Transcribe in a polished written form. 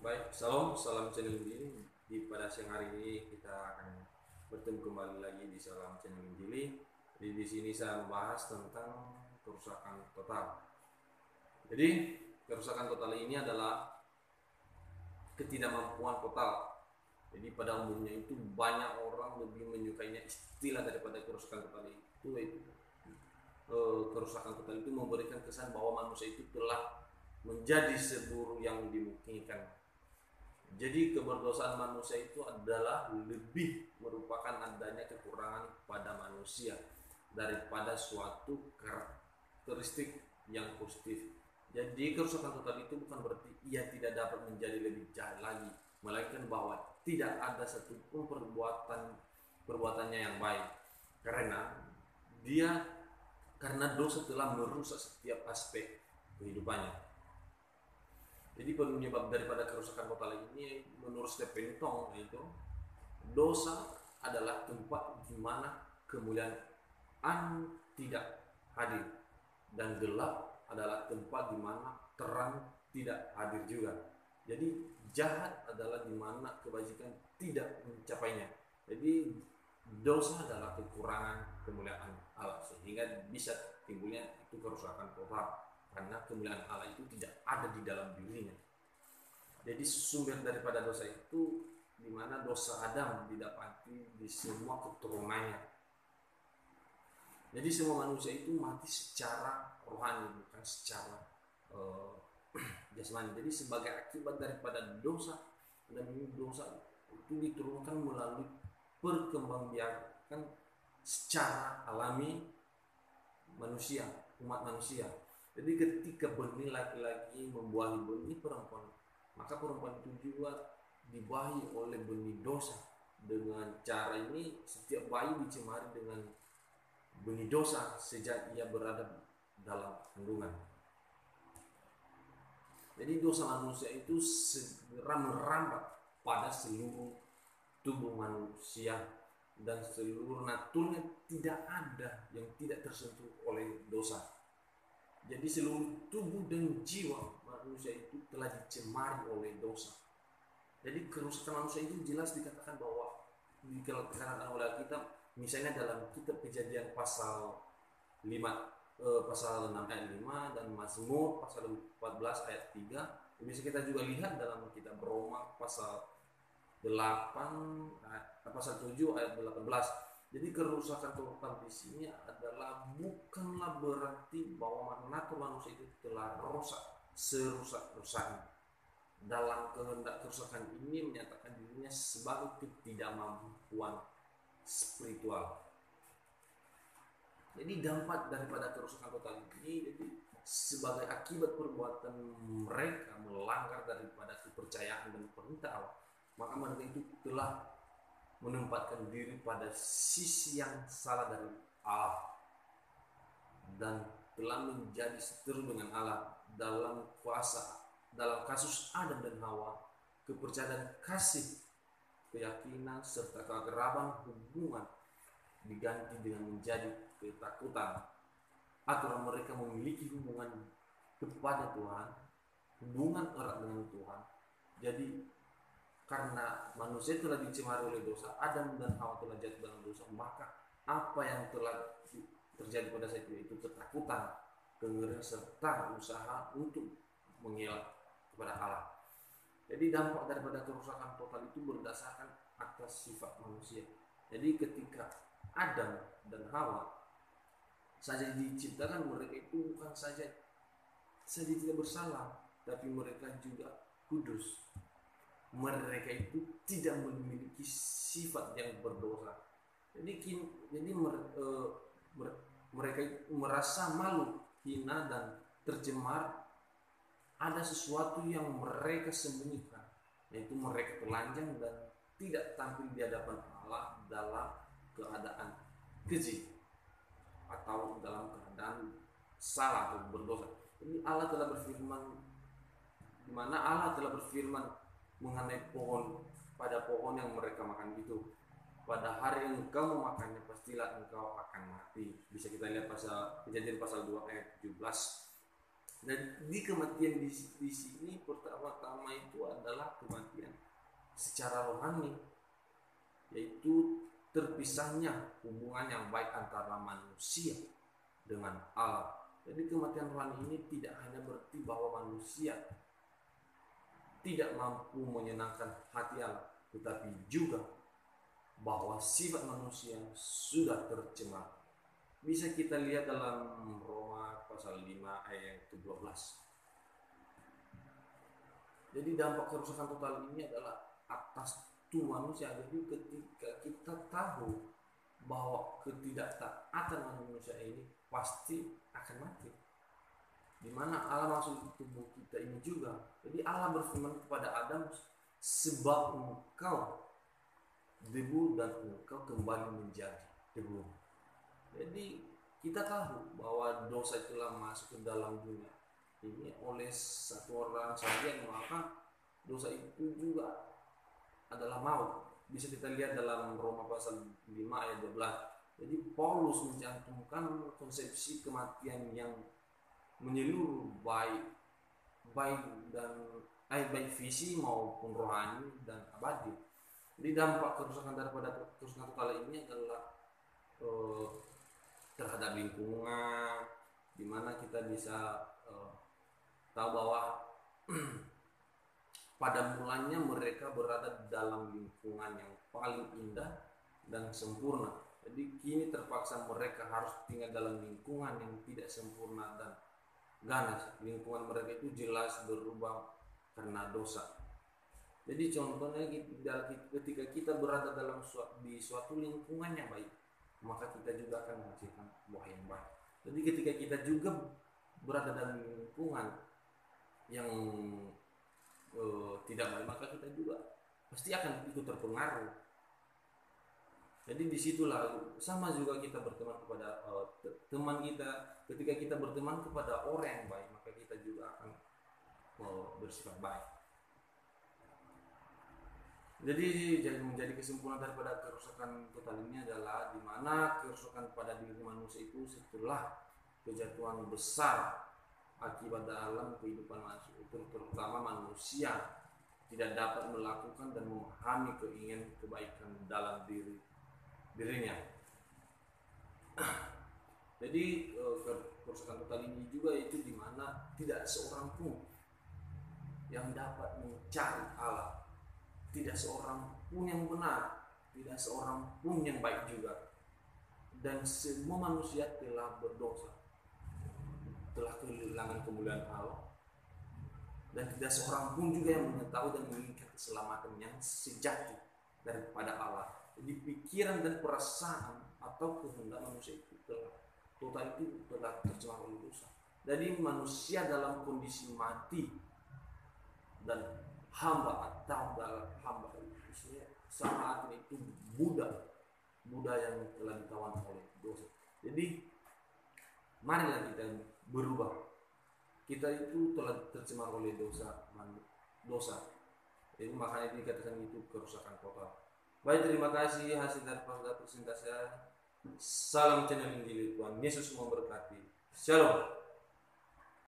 Baik, salam channel Injili. Pada siang hari ini kita akan bertemu kembali lagi di salam channel Injili. Di sini saya membahas tentang kerusakan total. Jadi, kerusakan total ini adalah ketidakmampuan total. Jadi pada umumnya itu banyak orang lebih menyukainya istilah daripada kerusakan total itu. Kerusakan total itu memberikan kesan bahwa manusia itu telah menjadi seburuk yang dimungkinkan. Jadi keberdosaan manusia itu adalah lebih merupakan adanya kekurangan pada manusia daripada suatu karakteristik yang positif. Jadi kerusakan total itu bukan berarti ia tidak dapat menjadi lebih jahat lagi, melainkan bahwa tidak ada satupun perbuatannya yang baik, karena dosa telah merusak setiap aspek kehidupannya. Jadi penyebab daripada kerusakan total ini menurut Stephen Tong yaitu dosa adalah tempat di mana kemuliaan tidak hadir, dan gelap adalah tempat di mana terang tidak hadir juga. Jadi jahat adalah di mana kebajikan tidak mencapainya. Jadi dosa adalah kekurangan kemuliaan Allah, sehingga bisa timbulnya itu kerusakan total, karena kemuliaan Allah itu tidak ada di dalam dirinya. Jadi sumber daripada dosa itu di mana dosa Adam didapati di semua keturunannya. Jadi semua manusia itu mati secara rohani, bukan secara jasmani. Jadi sebagai akibat daripada dosa, dan dosa itu diturunkan melalui perkembangbiakan secara alami manusia, umat manusia. Jadi ketika benih laki-laki membuahi benih perempuan, maka perempuan itu juga dibuahi oleh benih dosa. Dengan cara ini setiap bayi dicemari dengan benih dosa sejak ia berada dalam kandungan. Jadi dosa manusia itu segera merambat pada seluruh tubuh manusia, dan seluruh naturnya tidak ada yang tidak tersentuh oleh dosa. Jadi seluruh tubuh dan jiwa manusia itu telah dicemari oleh dosa. Jadi kerusakan manusia itu jelas dikatakan bahwa dikatakan oleh kita, misalnya dalam kitab Kejadian pasal 5 pasal 6 ayat 5 dan Mazmur pasal 14 ayat 3. Bisa kita juga lihat dalam kitab Roma pasal 7 ayat 18. Jadi kerusakan total di sini adalah bukanlah berarti bahwa natur manusia itu telah rusak serusak-rusaknya. Dalam kehendak kerusakan ini menyatakan dirinya sebagai ketidakmampuan spiritual. Jadi dampak daripada kerusakan total ini jadi sebagai akibat perbuatan mereka melanggar daripada kepercayaan dan perintah Allah, maka mereka itu telah menempatkan diri pada sisi yang salah dari Allah dan telah menjadi seteru dengan Allah. Dalam kasus Adam dan Hawa, kepercayaan, kasih, keyakinan serta keakraban hubungan diganti dengan menjadi ketakutan. Aturan mereka memiliki hubungan kepada Tuhan, hubungan erat dengan Tuhan. Jadi karena manusia telah dicemari oleh dosa, Adam dan Hawa telah jatuh dalam dosa, maka apa yang telah terjadi pada saat itu ketakutan, kengerian serta usaha untuk mengelak kepada Allah. Jadi dampak daripada kerusakan total itu berdasarkan atas sifat manusia. Jadi ketika Adam dan Hawa saja diciptakan, mereka itu bukan saja tidak bersalah, tapi mereka juga kudus. Mereka itu tidak memiliki sifat yang berdosa. Jadi mereka merasa malu, hina dan tercemar. Ada sesuatu yang mereka sembunyikan, yaitu mereka telanjang dan tidak tampil di hadapan Allah dalam keadaan keji atau dalam keadaan salah atau berdosa. Jadi Allah telah berfirman, di mana Allah telah berfirman mengenai pada pohon yang mereka makan itu, pada hari yang engkau memakannya pastilah engkau akan mati. Bisa kita lihat Kejadian pasal 2 ayat 17. Dan di kematian di sini pertama-tama itu adalah secara rohani, yaitu terpisahnya hubungan yang baik antara manusia dengan Allah. Jadi kematian rohani ini tidak hanya berarti bahwa manusia tidak mampu menyenangkan hati Allah, tetapi juga bahwa sifat manusia sudah tercemar. Bisa kita lihat dalam Roma pasal 5 ayat ke-12. Jadi dampak kerusakan total ini adalah atas tubuh manusia. Jadi ketika kita tahu bahwa ketidaktaatan manusia ini pasti akan mati, di mana Allah masuk tubuh kita ini juga. Jadi Allah berfirman kepada Adam, sebab engkau debu dan engkau kembali menjadi debu. Jadi kita tahu bahwa dosa telah masuk ke dalam dunia ini oleh satu orang saja, maka dosa itu juga adalah maut. Bisa kita lihat dalam Roma pasal 5 ayat 12. Jadi Paulus mencantumkan konsepsi kematian yang menyeluruh baik visi maupun rohani dan abadi. Jadi dampak kerusakan daripada kerusakan total ini adalah terhadap lingkungan, di mana kita bisa tahu bahwa pada mulanya mereka berada dalam lingkungan yang paling indah dan sempurna. Jadi kini terpaksa mereka harus tinggal dalam lingkungan yang tidak sempurna dan ganas. Lingkungan mereka itu jelas berubah karena dosa. Jadi contohnya ketika kita berada di suatu lingkungan yang baik, maka kita juga akan menghasilkan buah yang baik. Jadi ketika kita juga berada dalam lingkungan yang tidak baik, maka kita juga pasti akan ikut terpengaruh. Jadi disitulah sama juga kita berteman kepada teman kita. Ketika kita berteman kepada orang yang baik, maka kita juga akan bersifat baik. Jadi menjadi kesimpulan daripada kerusakan total ini adalah di mana kerusakan pada diri manusia itu setelah kejatuhan besar akibat dalam kehidupan manusia, terutama manusia tidak dapat melakukan dan memahami keinginan kebaikan dalam dirinya. Jadi kerusakan total ini juga itu di mana tidak seorang pun yang dapat mencari Allah, tidak seorang pun yang benar, tidak seorang pun yang baik juga, dan semua manusia telah berdosa, telah kehilangan kemuliaan Allah, dan tidak seorang pun juga yang mengetahui dan menginginkan keselamatan yang sejati daripada Allah. Jadi pikiran dan perasaan atau kehendak manusia itu telah tercemar oleh dosa. Jadi manusia dalam kondisi mati dan hamba saat itu Buddha yang telah ditawan oleh dosa. Jadi marilah kita berubah. Kita itu telah tercemar oleh dosa. Jadi makanya dikatakan itu kerusakan total. Baik, terima kasih hasil dari presentasi saya. Salam channel Injil, Tuhan Yesus memberkati. Shalom.